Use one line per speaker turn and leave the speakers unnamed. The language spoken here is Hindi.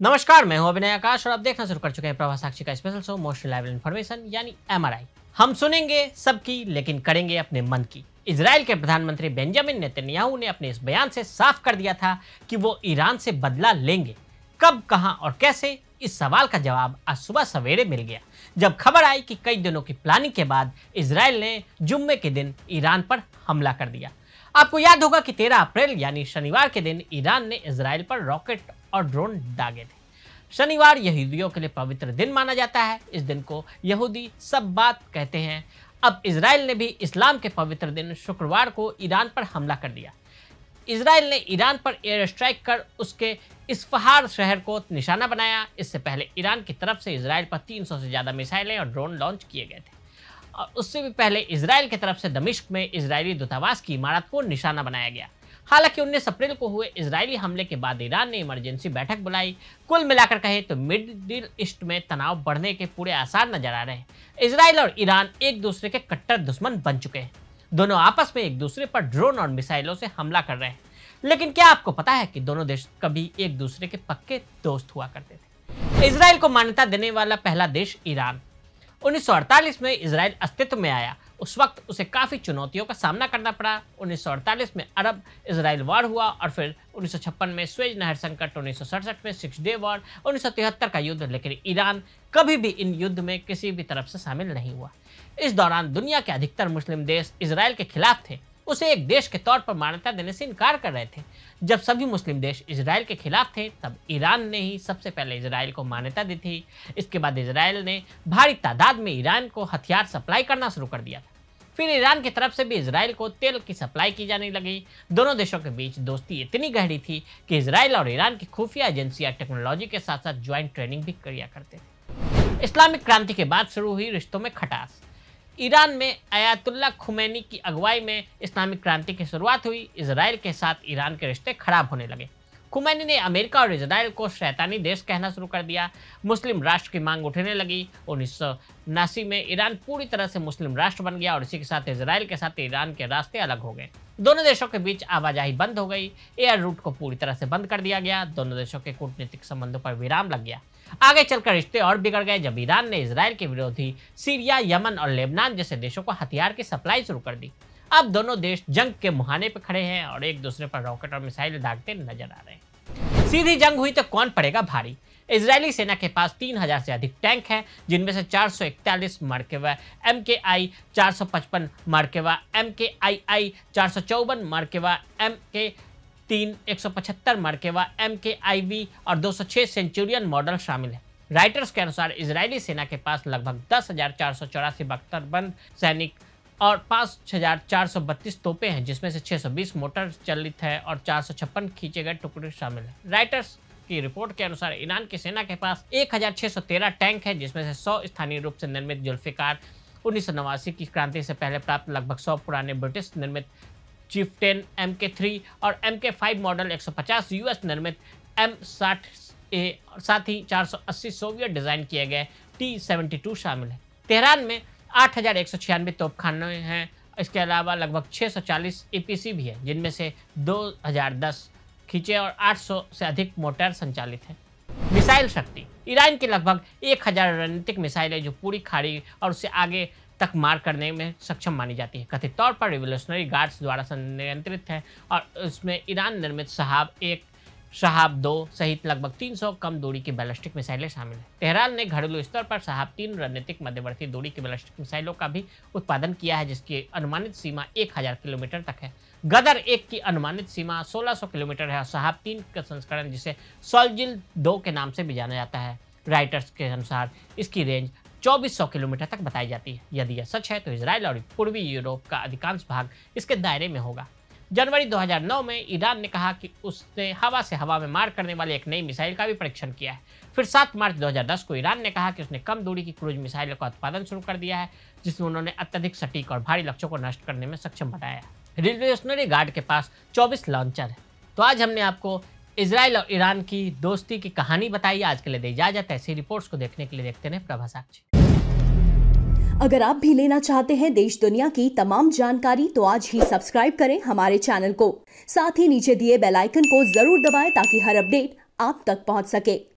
नमस्कार, मैं हूं अभिनय आकाश और आप देखना शुरू कर चुके हैं प्रभा साक्षी का special show most reliable information यानी MRI। हम सुनेंगे सबकी लेकिन करेंगे अपने मन की। इजराइल के प्रधानमंत्री बेंजामिन नेतन्याहू ने अपने इस बयान से साफ कर दिया था कि वो ईरान से बदला लेंगे। कब, कहां और कैसे, इस सवाल का जवाब आज सुबह सवेरे मिल गया, जब खबर आई कि कई दिनों की प्लानिंग के बाद इजराइल ने जुम्मे के दिन ईरान पर हमला कर दिया। आपको याद होगा कि 13 अप्रैल यानी शनिवार के दिन ईरान ने इजराइल पर रॉकेट और ड्रोन दागे थे। शनिवार यहूदियों के लिए पवित्र दिन माना जाता है। इस दिन को यहूदी सब बात कहते हैं। अब इजराइल ने भी इस्लाम के पवित्र दिन शुक्रवार को ईरान पर हमला कर दिया। इजराइल ने ईरान पर एयर स्ट्राइक कर उसके इस्फहार शहर को निशाना बनाया। इससे पहले ईरान की तरफ से इजराइल पर 300 से ज़्यादा मिसाइलें और ड्रोन लॉन्च किए गए थे। और उससे भी पहले इजराइल की तरफ से दमिश्क में इजरायली दूतावास की इमारत को निशाना बनाया गया। हालांकि 19 अप्रैल को हुए इजरायली हमले के बाद ईरान ने इमरजेंसी बैठक बुलाई। कुल मिलाकर कहें तो मिडिल ईस्ट में तनाव बढ़ने के पूरे आसार नजर आ रहे हैं। इजराइल और ईरान एक दूसरे के कट्टर दुश्मन बन चुके हैं। दोनों आपस में एक दूसरे पर ड्रोन और मिसाइलों से हमला कर रहे हैं। लेकिन क्या आपको पता है कि दोनों देश कभी एक दूसरे के पक्के दोस्त हुआ करते थे? इजराइल को मान्यता देने वाला पहला देश ईरान। 1948 में इजराइल अस्तित्व में आया। उस वक्त उसे काफ़ी चुनौतियों का सामना करना पड़ा। 1948 में अरब इजराइल वॉर हुआ और फिर 1956 में स्वेज नहर संकट, 1967 में 6 डे वॉर, 1973 का युद्ध। लेकिन ईरान कभी भी इन युद्ध में किसी भी तरफ से शामिल नहीं हुआ। इस दौरान दुनिया के अधिकतर मुस्लिम देश इजराइल के खिलाफ थे, उसे एक देश के तौर पर मान्यता देने से इनकार कर रहे थे। जब सभी मुस्लिम देश इजराइल के खिलाफ थे तब ईरान ने ही सबसे पहले इजराइल को मान्यता दी थी। इसके बाद इजराइल ने भारी तादाद में ईरान को हथियार सप्लाई करना शुरू कर दिया था। फिर ईरान की तरफ से भी इजराइल को तेल की सप्लाई की जाने लगी। दोनों देशों के बीच दोस्ती इतनी गहरी थी कि इजराइल और ईरान की खुफिया एजेंसियां टेक्नोलॉजी के साथ साथ ज्वाइंट ट्रेनिंग भी किया करते थे। इस्लामिक क्रांति के बाद शुरू हुई रिश्तों में खटास। ईरान में अयातुल्ला खुमैनी की अगुवाई में इस्लामिक क्रांति की शुरुआत हुई। इजराइल के साथ ईरान के रिश्ते खराब होने लगे। खुमैनी ने अमेरिका और इजराइल को शैतानी देश कहना शुरू कर दिया। मुस्लिम राष्ट्र की मांग उठने लगी। 1979 में ईरान पूरी तरह से मुस्लिम राष्ट्र बन गया और इसी के साथ इजराइल के साथ ईरान के रास्ते अलग हो गए। दोनों देशों के बीच आवाजाही बंद हो गई। एयर रूट को पूरी तरह से बंद कर दिया गया। दोनों देशों के कूटनीतिक संबंधों पर विराम लग गया। आगे चलकर रिश्ते और बिगड़ गए जब ईरान ने इजराइल के विरोधी सीरिया, यमन और लेबनान जैसे देशों को हथियार की सप्लाई शुरू कर दी। अब दोनों देश जंग के मुहाने पर खड़े हैं और एक दूसरे पर रॉकेट और मिसाइल दागते नजर आ रहे हैं। सीधी जंग हुई तो कौन पड़ेगा भारी? इजरायली सेना के पास 3000 से अधिक टैंक हैं, जिनमें से 441 मर्केवा MKI 455 मर्केवा MKII 454 मर्केवा MK3 175 मर्केवा MKIV और 206 सेंचुरियन मॉडल शामिल है। राइटर्स के अनुसार इजरायली सेना के पास लगभग 10,484 बख्तरबंद सैनिक और 5,432 तोपें हैं, जिसमें से 620 मोटर चालित है और 456 खींचे गए टुकड़े शामिल हैं। राइटर्स की रिपोर्ट के अनुसार ईरान की सेना के पास 1613 टैंक है, जिसमें से 100 स्थानीय रूप से निर्मित जुल्फिकार 1989 की क्रांति से पहले प्राप्त, लगभग 100 पुराने ब्रिटिश निर्मित चीफ्टेन MK3 और MK5 मॉडल, 150 US निर्मित M60A और साथ ही 480 सोवियत डिजाइन किए गए T-72 शामिल है। तेहरान में 8196 तोपखाने हैं। इसके अलावा लगभग 640 APC भी है, जिनमें से 2010 खींचे और 800 से अधिक मोटर संचालित हैं। मिसाइल शक्ति। ईरान की लगभग 1000 रणनीतिक मिसाइलें जो पूरी खाड़ी और उससे आगे तक मार करने में सक्षम मानी जाती है। कथित तौर पर रिवोल्यूशनरी गार्ड्स द्वारा नियंत्रित है और उसमें ईरान निर्मित शहाब 1, शहाब 2 सहित लगभग 300 कम दूरी की बैलिस्टिक मिसाइलें शामिल हैं। तेहरान ने घरेलू स्तर पर शहाब 3 रणनीतिक मध्यवर्ती दूरी की बैलिस्टिक मिसाइलों का भी उत्पादन किया है, जिसकी अनुमानित सीमा 1000 किलोमीटर तक है। गदर 1 की अनुमानित सीमा 1600 किलोमीटर है और शहाब 3 का संस्करण, जिसे सोल्जिल 2 के नाम से भी जाना जाता है, राइटर्स के अनुसार इसकी रेंज 2400 किलोमीटर तक बताई जाती है। यदि यह सच है तो इजराइल और पूर्वी यूरोप का अधिकांश भाग इसके दायरे में होगा। जनवरी 2009 में ईरान ने कहा कि उसने हवा से हवा में मार करने वाली एक नई मिसाइल का भी परीक्षण किया है। फिर 7 मार्च 2010 को ईरान ने कहा कि उसने कम दूरी की क्रूज मिसाइलों का उत्पादन शुरू कर दिया है, जिसमें उन्होंने अत्यधिक सटीक और भारी लक्ष्यों को नष्ट करने में सक्षम बताया है। रिवोल्यूशनरी गार्ड के पास 24 लॉन्चर है। तो आज हमने आपको इजराइल और ईरान की दोस्ती की कहानी बताई। आज के लिए दे इजाजत। ऐसी रिपोर्ट्स को देखने के लिए देखते रहें प्रभा साक्षी।
अगर आप भी लेना चाहते हैं देश दुनिया की तमाम जानकारी तो आज ही सब्सक्राइब करें हमारे चैनल को। साथ ही नीचे दिए बेल आइकन को जरूर दबाएं ताकि हर अपडेट आप तक पहुंच सके।